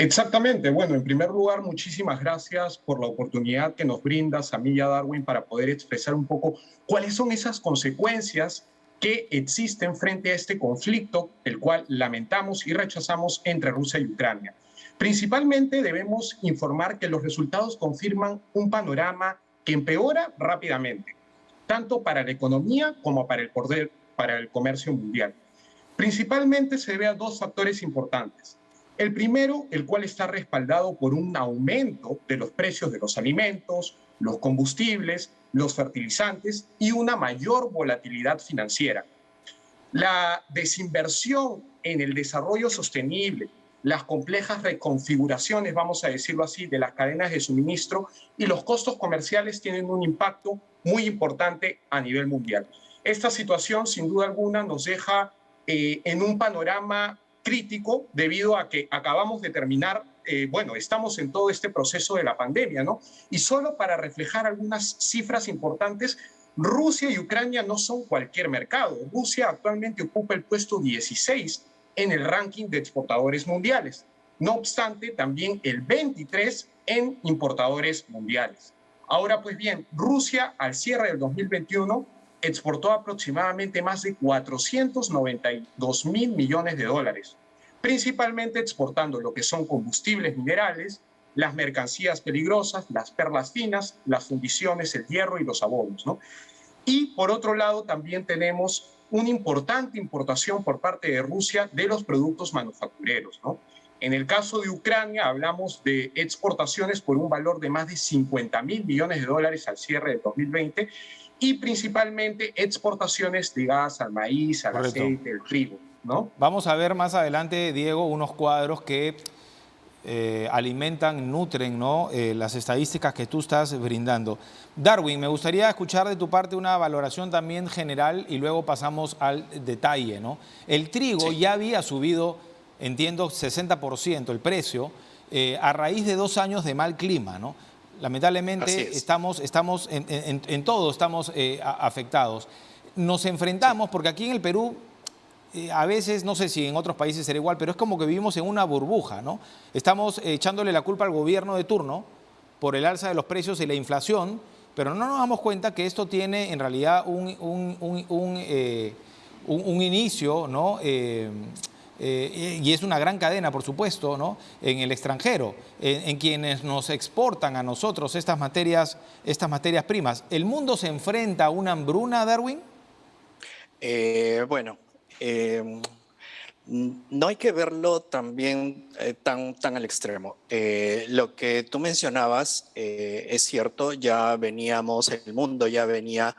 Exactamente. Bueno, en primer lugar, muchísimas gracias por la oportunidad que nos brindas a mí y a Darwin para poder expresar un poco cuáles son esas consecuencias que existen frente a este conflicto, el cual lamentamos y rechazamos entre Rusia y Ucrania. Principalmente debemos informar que los resultados confirman un panorama que empeora rápidamente, tanto para la economía como para el comercio mundial. Principalmente se debe a dos factores importantes. El primero, el cual está respaldado por un aumento de los precios de los alimentos, los combustibles, los fertilizantes y una mayor volatilidad financiera. La desinversión en el desarrollo sostenible, las complejas reconfiguraciones, vamos a decirlo así, de las cadenas de suministro y los costos comerciales tienen un impacto muy importante a nivel mundial. Esta situación, sin duda alguna, nos deja en un panorama crítico debido a que acabamos de terminar, bueno, estamos en todo este proceso de la pandemia, ¿no? Y solo para reflejar algunas cifras importantes, Rusia y Ucrania no son cualquier mercado. Rusia actualmente ocupa el puesto 16 en el ranking de exportadores mundiales. No obstante, también el 23 en importadores mundiales. Ahora, pues bien, Rusia al cierre del 2021 exportó aproximadamente más de 492 mil millones de dólares, principalmente exportando lo que son combustibles minerales, las mercancías peligrosas, las perlas finas, las fundiciones, el hierro y los abonos, ¿no? Y por otro lado también tenemos una importante importación por parte de Rusia de los productos manufactureros, ¿no? En el caso de Ucrania hablamos de exportaciones por un valor de más de 50 mil millones de dólares al cierre del 2020 y principalmente exportaciones ligadas al maíz, al Correcto. aceite, el trigo, ¿no? Vamos a ver más adelante, Diego, unos cuadros que alimentan, nutren, ¿no? Las estadísticas que tú estás brindando. Darwin, me gustaría escuchar de tu parte una valoración también general y luego pasamos al detalle, ¿no? El trigo ya había subido, entiendo, 60% el precio a raíz de 2 años de mal clima, ¿no? Lamentablemente estamos en todo estamos afectados. Nos enfrentamos, porque aquí en el Perú a veces, no sé si en otros países será igual, pero es como que vivimos en una burbuja, ¿no? Estamos echándole la culpa al gobierno de turno por el alza de los precios y la inflación, pero no nos damos cuenta que esto tiene en realidad un inicio, ¿no? Y es una gran cadena, por supuesto, ¿no? En el extranjero, en quienes nos exportan a nosotros estas materias primas. ¿El mundo se enfrenta a una hambruna, Darwin? Bueno, no hay que verlo también tan al extremo. Lo que tú mencionabas es cierto, el mundo ya venía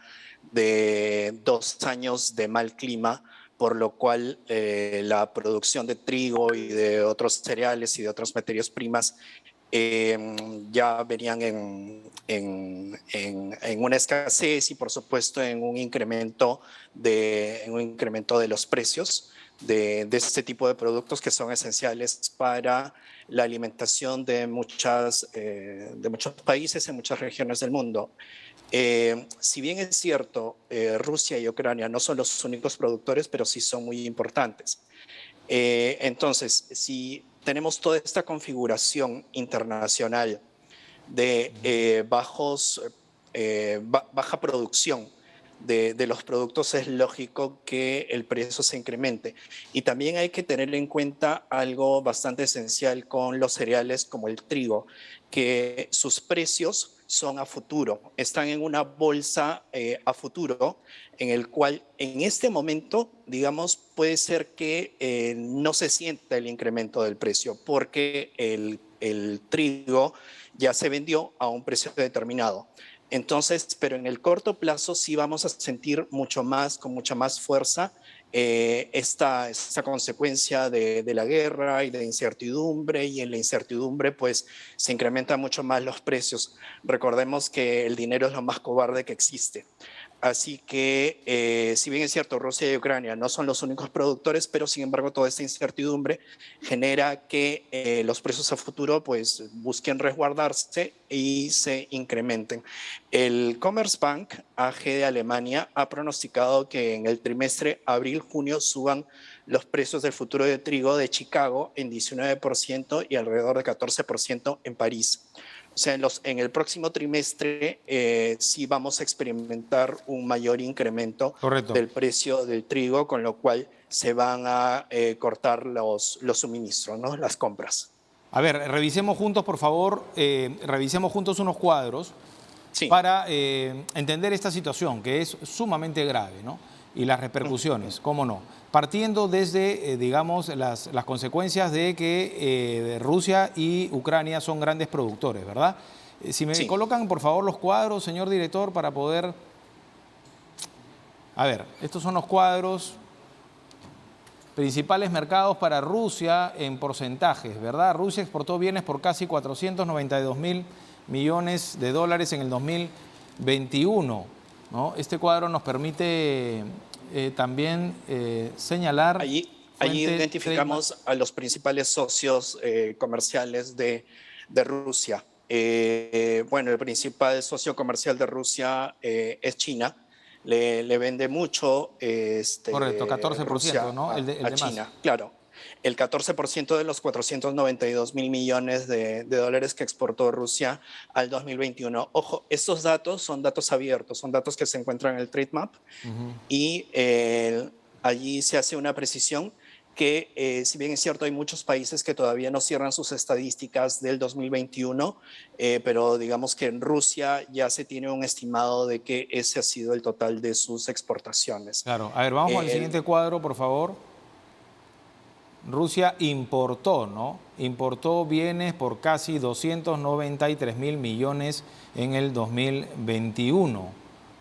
de 2 años de mal clima, por lo cual la producción de trigo y de otros cereales y de otras materias primas ya venían en una escasez y por supuesto en un incremento de los precios de este tipo de productos que son esenciales para la alimentación de muchos países en muchas regiones del mundo. Si bien es cierto, Rusia y Ucrania no son los únicos productores, pero sí son muy importantes. Entonces, si tenemos toda esta configuración internacional de baja producción de los productos, es lógico que el precio se incremente. Y también hay que tener en cuenta algo bastante esencial con los cereales como el trigo, que sus precios son a futuro, están en una bolsa a futuro, en el cual en este momento, digamos, puede ser que no se sienta el incremento del precio, porque el trigo ya se vendió a un precio determinado. Entonces, pero en el corto plazo sí vamos a sentir con mucha más fuerza esta consecuencia de la guerra y de incertidumbre, y en la incertidumbre pues se incrementan mucho más los precios. Recordemos que el dinero es lo más cobarde que existe. Así que, si bien es cierto, Rusia y Ucrania no son los únicos productores, pero sin embargo toda esta incertidumbre genera que los precios a futuro pues busquen resguardarse y se incrementen. El Commerzbank AG de Alemania ha pronosticado que en el trimestre abril-junio suban los precios del futuro de trigo de Chicago en 19% y alrededor de 14% en París. O sea, en el próximo trimestre sí vamos a experimentar un mayor incremento Correcto. del precio del trigo, con lo cual se van a cortar los suministros, ¿no? Las compras. A ver, revisemos juntos, por favor, revisemos juntos unos cuadros Sí. para entender esta situación, que es sumamente grave, ¿no? Y las repercusiones, cómo no. Partiendo desde, digamos, las consecuencias de que Rusia y Ucrania son grandes productores, ¿verdad? Si me colocan, por favor, los cuadros, señor director, para poder... A ver, estos son los cuadros. Principales mercados para Rusia en porcentajes, ¿verdad? Rusia exportó bienes por casi 492.000 millones de dólares en el 2021, ¿no? Este cuadro nos permite también señalar... Allí identificamos a los principales socios comerciales de Rusia. Bueno, el principal socio comercial de Rusia es China. Le vende mucho correcto, 14%, Rusia, ¿no? El de China, más. claro. El 14% de los 492.000 millones de dólares que exportó Rusia al 2021. Ojo, estos datos son datos abiertos, son datos que se encuentran en el Trade Map y allí se hace una precisión que, si bien es cierto, hay muchos países que todavía no cierran sus estadísticas del 2021, pero digamos que en Rusia ya se tiene un estimado de que ese ha sido el total de sus exportaciones. Claro. A ver, vamos al siguiente cuadro, por favor. Rusia importó, ¿no? Importó bienes por casi 293.000 millones en el 2021,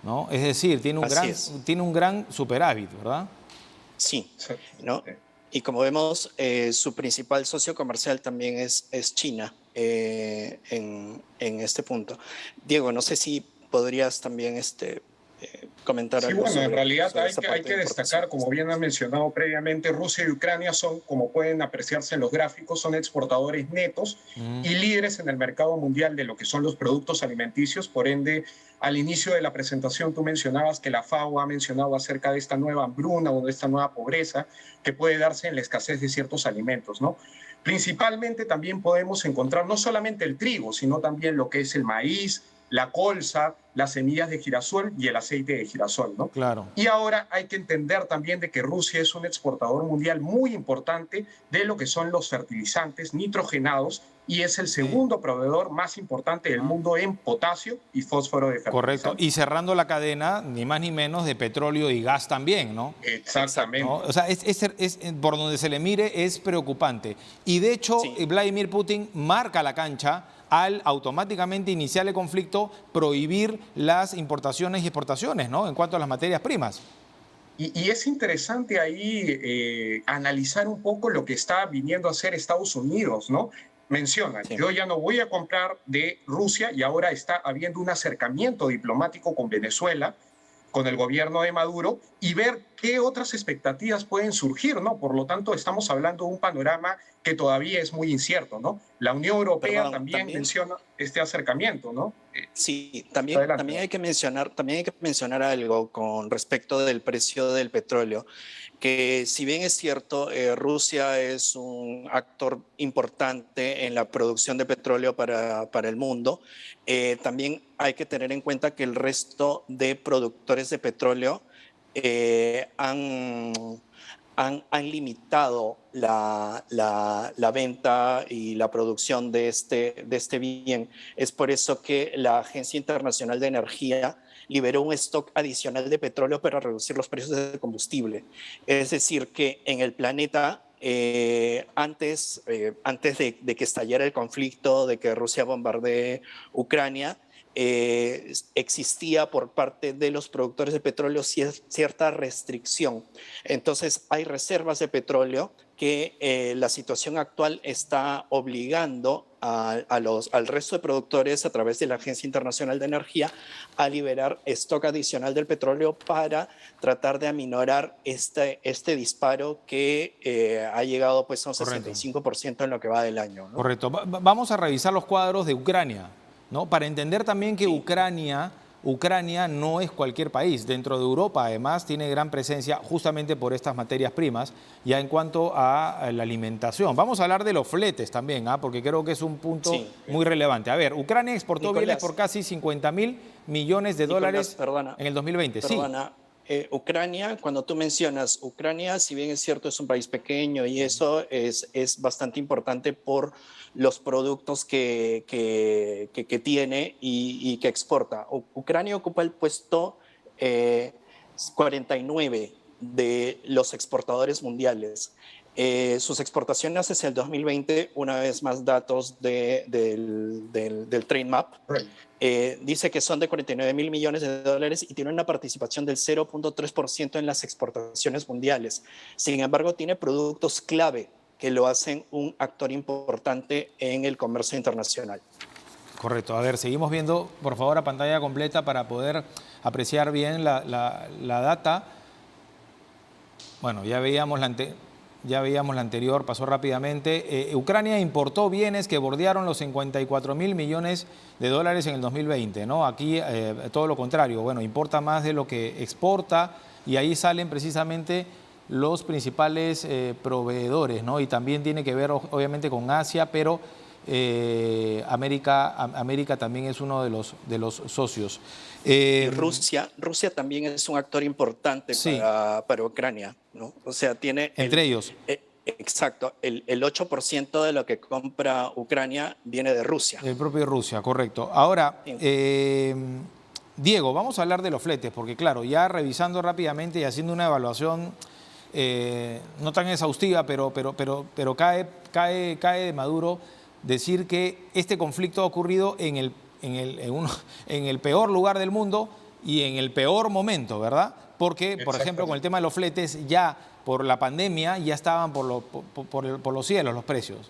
¿no? Es decir, tiene un gran superávit, ¿verdad? Sí, ¿no? Y como vemos, su principal socio comercial también es China en este punto. Diego, no sé si podrías también comentar algo. Sí, bueno, en realidad hay que destacar, como bien ha mencionado previamente, Rusia y Ucrania son, como pueden apreciarse en los gráficos, son exportadores netos y líderes en el mercado mundial de lo que son los productos alimenticios. Por ende, al inicio de la presentación tú mencionabas que la FAO ha mencionado acerca de esta nueva hambruna o de esta nueva pobreza que puede darse en la escasez de ciertos alimentos, ¿no? Principalmente también podemos encontrar no solamente el trigo, sino también lo que es el maíz, la colza, las semillas de girasol y el aceite de girasol, ¿no? Claro. Y ahora hay que entender también de que Rusia es un exportador mundial muy importante de lo que son los fertilizantes nitrogenados y es el segundo proveedor más importante del mundo en potasio y fósforo de fertilizantes. Correcto. Y cerrando la cadena, ni más ni menos, de petróleo y gas también, ¿no? Exactamente. ¿No? O sea, por donde se le mire es preocupante. Y de hecho, Vladimir Putin marca la cancha al automáticamente iniciar el conflicto, prohibir las importaciones y exportaciones, ¿no? En cuanto a las materias primas. Y es interesante ahí analizar un poco lo que está viniendo a hacer Estados Unidos, ¿no? Mencionan, yo ya no voy a comprar de Rusia y ahora está habiendo un acercamiento diplomático con Venezuela, con el gobierno de Maduro y ver qué otras expectativas pueden surgir, ¿no? Por lo tanto, estamos hablando de un panorama que todavía es muy incierto, ¿no? La Unión Europea también menciona este acercamiento, ¿no? Sí, también hay que mencionar algo con respecto del precio del petróleo, que si bien es cierto, Rusia es un actor importante en la producción de petróleo para el mundo, también hay que tener en cuenta que el resto de productores de petróleo han limitado la venta y la producción de este bien. Es por eso que la Agencia Internacional de Energía liberó un stock adicional de petróleo para reducir los precios del combustible. Es decir, que en el planeta, antes de que estallara el conflicto, de que Rusia bombardee Ucrania, existía por parte de los productores de petróleo cierta restricción. Entonces hay reservas de petróleo que la situación actual está obligando al resto de productores a través de la Agencia Internacional de Energía a liberar stock adicional del petróleo para tratar de aminorar este disparo que ha llegado pues a un 65% en lo que va del año, ¿no? Correcto. Vamos a revisar los cuadros de Ucrania, ¿no? Para entender también que Ucrania Ucrania no es cualquier país. Dentro de Europa, además, tiene gran presencia justamente por estas materias primas, ya en cuanto a la alimentación. Vamos a hablar de los fletes también, porque creo que es un punto Sí, muy relevante. A ver, Ucrania exportó bienes Nicolás, por casi 50.000 millones de Nicolás, dólares perdona, en el 2020. Sí, perdona. Ucrania, cuando tú mencionas Ucrania, si bien es cierto, es un país pequeño y eso es bastante importante por los productos que tiene y que exporta. Ucrania ocupa el puesto 49 de los exportadores mundiales. Sus exportaciones hacia el 2020, una vez más datos del Trade Map, dice que son de 49.000 millones de dólares y tiene una participación del 0.3% en las exportaciones mundiales. Sin embargo, tiene productos clave que lo hacen un actor importante en el comercio internacional. correcto. A ver, seguimos viendo, por favor, a pantalla completa para poder apreciar bien la data. Bueno, ya veíamos la anterior, pasó rápidamente. Ucrania importó bienes que bordearon los 54.000 millones de dólares en el 2020, ¿no? Aquí todo lo contrario, bueno, importa más de lo que exporta y ahí salen precisamente los principales proveedores, ¿no? Y también tiene que ver obviamente con Asia, pero América también es uno de los socios. Y Rusia también es un actor importante Sí, para Ucrania, ¿no? O sea, tiene entre ellos. exacto, el 8% de lo que compra Ucrania viene de Rusia. El propio Rusia, correcto. Ahora, Sí. Diego, vamos a hablar de los fletes, porque claro, ya revisando rápidamente y haciendo una evaluación no tan exhaustiva, pero cae de maduro decir que este conflicto ha ocurrido en el peor lugar del mundo y en el peor momento, ¿verdad? Porque, por ejemplo, con el tema de los fletes, ya por la pandemia ya estaban por los cielos los precios.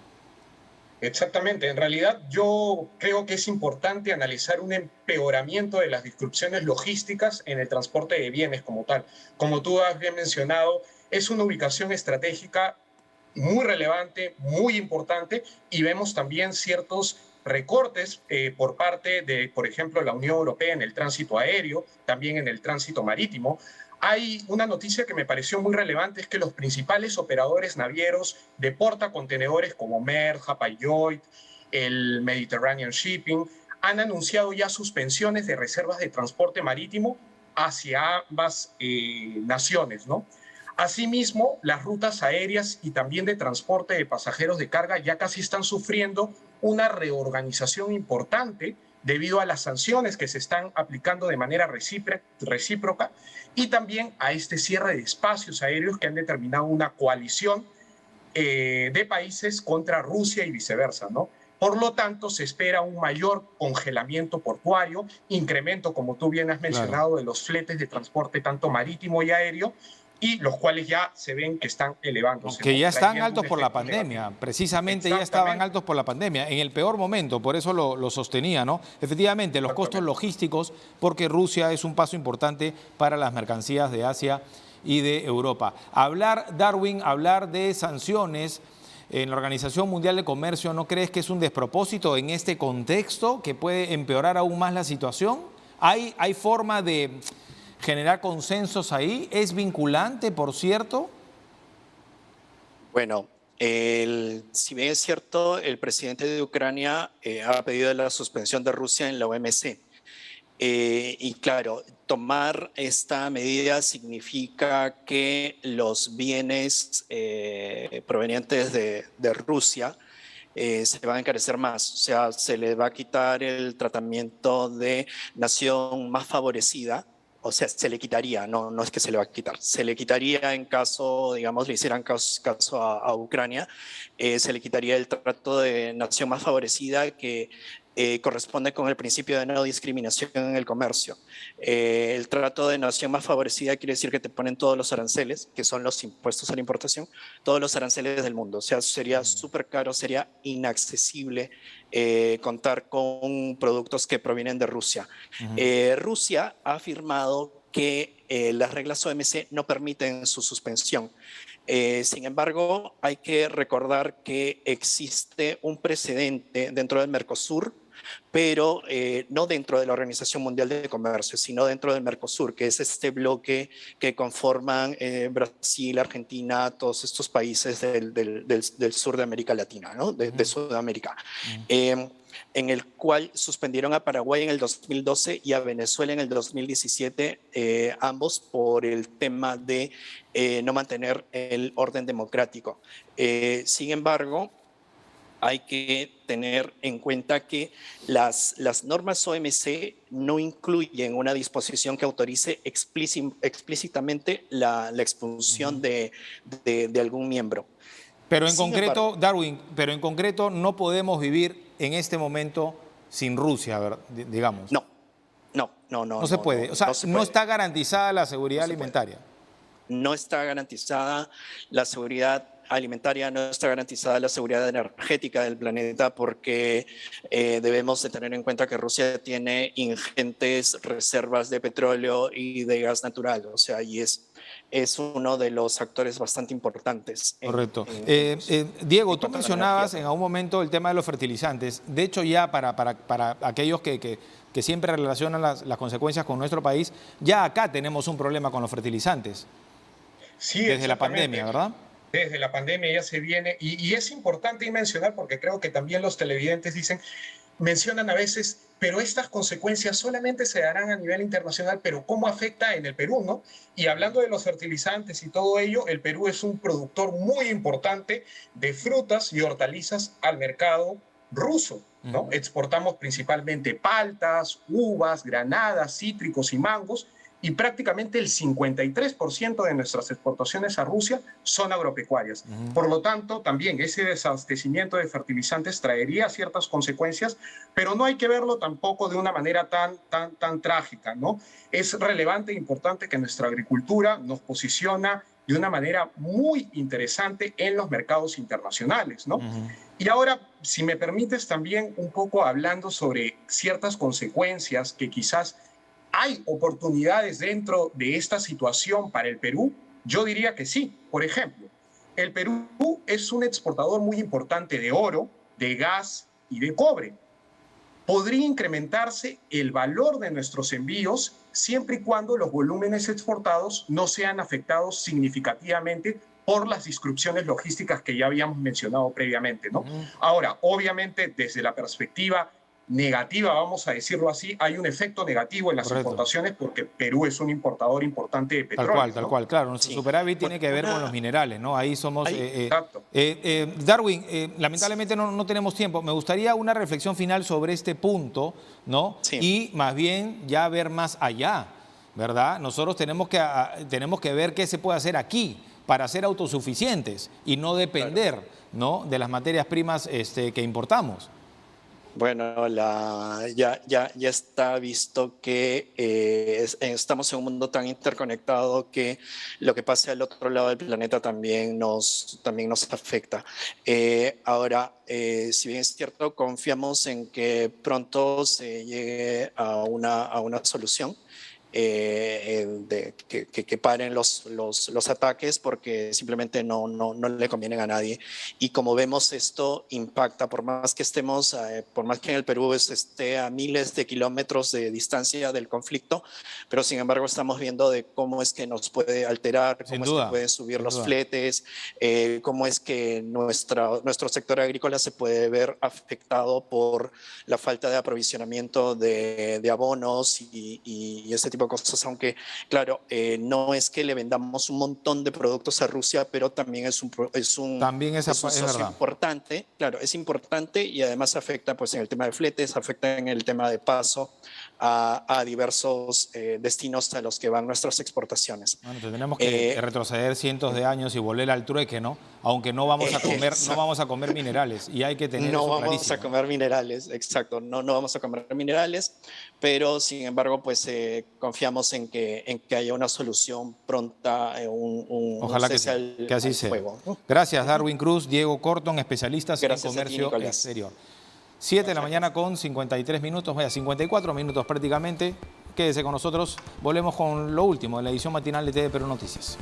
Exactamente, en realidad yo creo que es importante analizar un empeoramiento de las disrupciones logísticas en el transporte de bienes como tal. Como tú has bien mencionado, es una ubicación estratégica muy relevante, muy importante, y vemos también ciertos recortes por parte de, por ejemplo, la Unión Europea en el tránsito aéreo, también en el tránsito marítimo. Hay una noticia que me pareció muy relevante, es que los principales operadores navieros de portacontenedores como Maersk, Hapag-Lloyd, el Mediterranean Shipping, han anunciado ya suspensiones de reservas de transporte marítimo hacia ambas naciones, ¿no? Asimismo, las rutas aéreas y también de transporte de pasajeros de carga ya casi están sufriendo una reorganización importante debido a las sanciones que se están aplicando de manera recíproca y también a este cierre de espacios aéreos que han determinado una coalición de países contra Rusia y viceversa, ¿no? Por lo tanto, se espera un mayor congelamiento portuario, incremento, como tú bien has Claro. mencionado, de los fletes de transporte tanto marítimo y aéreo, y los cuales ya se ven que están elevándose, Que ¿no? ya están Trayendo un altos por la efecto negativo. pandemia, precisamente ya estaban Exactamente, altos por la pandemia, en el peor momento, por eso lo sostenía, ¿no? Efectivamente, los costos exactamente. logísticos, porque Rusia es un paso importante para las mercancías de Asia y de Europa. Hablar, Darwin, hablar de sanciones en la Organización Mundial de Comercio, ¿no crees que es un despropósito en este contexto que puede empeorar aún más la situación? ¿Hay forma de generar consensos ahí? ¿Es vinculante, por cierto? Bueno, si bien es cierto, el presidente de Ucrania ha pedido la suspensión de Rusia en la OMC. Y claro, tomar esta medida significa que los bienes provenientes de Rusia se van a encarecer más. O sea, se le va a quitar el tratamiento de nación más favorecida. O sea, se le quitaría, no es que se le va a quitar, se le quitaría en caso, digamos, le hicieran caso a Ucrania, se le quitaría el trato de nación más favorecida que corresponde con el principio de no discriminación en el comercio. El trato de nación más favorecida quiere decir que te ponen todos los aranceles, que son los impuestos a la importación, todos los aranceles del mundo. O sea, sería súper caro, sería inaccesible contar con productos que provienen de Rusia. Rusia ha afirmado que las reglas OMC no permiten su suspensión. Sin embargo, hay que recordar que existe un precedente dentro del Mercosur pero no dentro de la Organización Mundial de Comercio, sino dentro del Mercosur, que es este bloque que conforman Brasil, Argentina, todos estos países del sur de América Latina, ¿no? de Sudamérica. En el cual suspendieron a Paraguay en el 2012 y a Venezuela en el 2017, ambos por el tema de no mantener el orden democrático. Sin embargo, hay que tener en cuenta que las normas OMC no incluyen una disposición que autorice explícitamente la expulsión de algún miembro. Pero en concreto, Darwin, pero en concreto no podemos vivir en este momento sin Rusia, ¿verdad? Digamos. No se puede. O sea, no está garantizada la seguridad alimentaria. No está garantizada la seguridad alimentaria, no está garantizada la seguridad energética del planeta, porque debemos de tener en cuenta que Rusia tiene ingentes reservas de petróleo y de gas natural, o sea, y es uno de los actores bastante importantes. Correcto. Diego, tú mencionabas en algún momento el tema de los fertilizantes. De hecho, ya para aquellos que siempre relacionan las consecuencias con nuestro país, ya acá tenemos un problema con los fertilizantes. Sí, desde la pandemia, ¿verdad? Desde la pandemia ya se viene, y es importante mencionar, porque creo que también los televidentes mencionan a veces, pero estas consecuencias solamente se darán a nivel internacional, pero ¿cómo afecta en el Perú, no? Y hablando de los fertilizantes y todo ello, el Perú es un productor muy importante de frutas y hortalizas al mercado ruso, ¿no? Exportamos principalmente paltas, uvas, granadas, cítricos y mangos, y prácticamente el 53% de nuestras exportaciones a Rusia son agropecuarias. Por lo tanto, también ese desabastecimiento de fertilizantes traería ciertas consecuencias, pero no hay que verlo tampoco de una manera tan trágica, ¿no? Es relevante e importante que nuestra agricultura nos posiciona de una manera muy interesante en los mercados internacionales, ¿no? Y ahora, si me permites también un poco hablando sobre ciertas consecuencias que quizás ¿hay oportunidades dentro de esta situación para el Perú? Yo diría que sí. Por ejemplo, el Perú es un exportador muy importante de oro, de gas y de cobre. Podría incrementarse el valor de nuestros envíos siempre y cuando los volúmenes exportados no sean afectados significativamente por las disrupciones logísticas que ya habíamos mencionado previamente, ¿no? Ahora, obviamente, desde la perspectiva negativa, vamos a decirlo así, hay un efecto negativo en las exportaciones porque Perú es un importador importante de petróleo. Tal cual, claro. Nuestro superávit tiene que ver con los minerales, ¿no? Ahí somos... Exacto. Darwin, lamentablemente no tenemos tiempo. Me gustaría una reflexión final sobre este punto, ¿no? Sí. Y más bien ya ver más allá, ¿verdad? Nosotros tenemos que ver qué se puede hacer aquí para ser autosuficientes y no depender, claro, ¿no?, de las materias primas que importamos. Bueno, ya está visto que estamos en un mundo tan interconectado que lo que pase al otro lado del planeta también nos afecta. Ahora, si bien es cierto, confiamos en que pronto se llegue a una solución. Que paren los ataques, porque simplemente no le convienen a nadie. Y como vemos, esto impacta, por más que en el Perú esté a miles de kilómetros de distancia del conflicto, pero sin embargo estamos viendo de cómo es que nos puede alterar, cómo es que pueden subir los fletes, cómo es que nuestro sector agrícola se puede ver afectado por la falta de aprovisionamiento de abonos y ese tipo de cosas, aunque claro, no es que le vendamos un montón de productos a Rusia, pero también es un socio importante, claro, es importante, y además afecta pues en el tema de fletes, afecta en el tema de paso a diversos destinos a los que van nuestras exportaciones. Bueno, tenemos que retroceder cientos de años y volver al trueque, ¿no? Aunque no vamos a comer minerales, y hay que tener eso clarísimo. No vamos a comer minerales, exacto, no vamos a comer minerales, pero sin embargo pues confiamos en que haya una solución pronta, ojalá que así sea. Gracias, Darwin Cruz, Diego Corton, especialistas en comercio exterior. 7 de la mañana con 53 minutos, 54 minutos prácticamente. Quédese con nosotros, volvemos con lo último de la edición matinal de TV Perú Noticias.